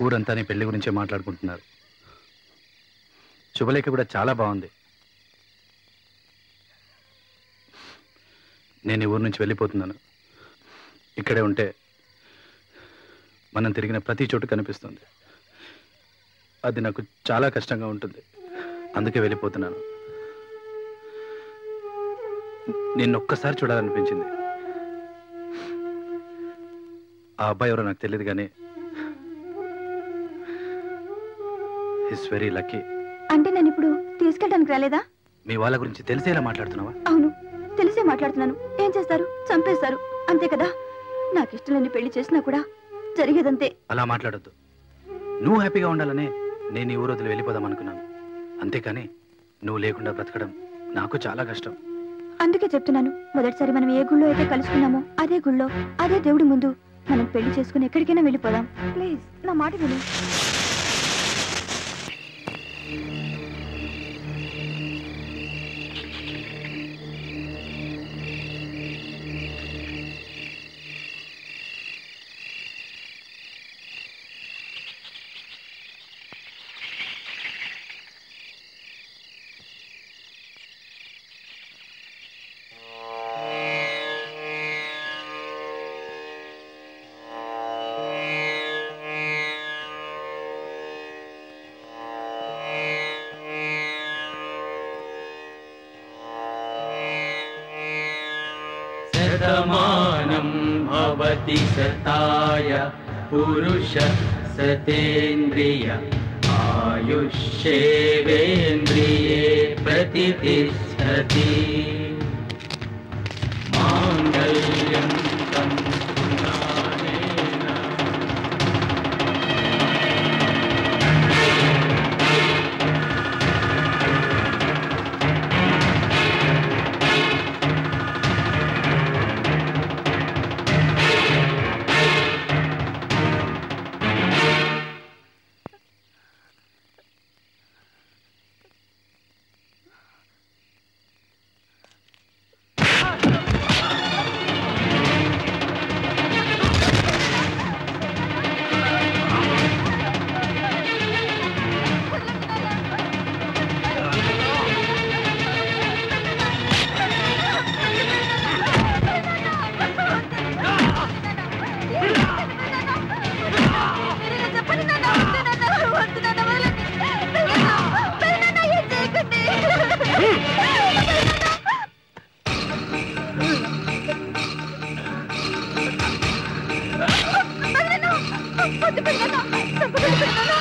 ఊరంతా నీ పెళ్లి గురించే మాట్లాడుకుంటున్నారు. శుభలేఖ కూడా చాలా బాగుంది. నేను ఈ ఊరు నుంచి వెళ్ళిపోతున్నాను. ఇక్కడే ఉంటే మనం తిరిగిన ప్రతి చోటు కనిపిస్తుంది. అది నాకు చాలా కష్టంగా ఉంటుంది. అందుకే వెళ్ళిపోతున్నాను. నిన్నొక్కసారి చూడాలనిపించింది. ఆ అబ్బాయి ఎవరో నాకు తెలియదు కానీ ఈస్ వెరీ లక్కీ. అంటే నేను ఇప్పుడు తీసుకెళ్ళడానికి రాలేదా? మీ వాళ్ళ గురించి తెలిసేలా మాట్లాడుతున్నావా? అవును, తెలిసే మాట్లాడుతున్నాను. ఏం చేస్తారు? చంపేస్తారు, అంతే కదా. నాకు ఇష్టం లేని పెళ్లి చేసినా కూడా జరిగేదంతే. అలా మాట్లాడొద్దు. నువ్వు హ్యాపీగా ఉండాలనే నేను ఈ ఊరు వదిలి వెళ్ళిపోదాం అనుకున్నాను. అంతేకాని నువ్వు లేకుండా బ్రతకడం నాకు చాలా కష్టం. అందుకే చెప్తున్నాను, మొదటిసారి మనం ఏ గుళ్ళో అయితే కలుసుకున్నామో అదే గుళ్ళో అదే దేవుడి ముందు మనం పెళ్లి చేసుకుని ఎక్కడికైనా వెళ్ళిపోదాం. ప్లీజ్ నా మాట విను. शतमानं भवति शताय पुरुष सतेन्द्रिय आयुष्येवेन्द्रिये प्रतिष्ठति माङ्गल्यं तं पुराणेन వద్దు,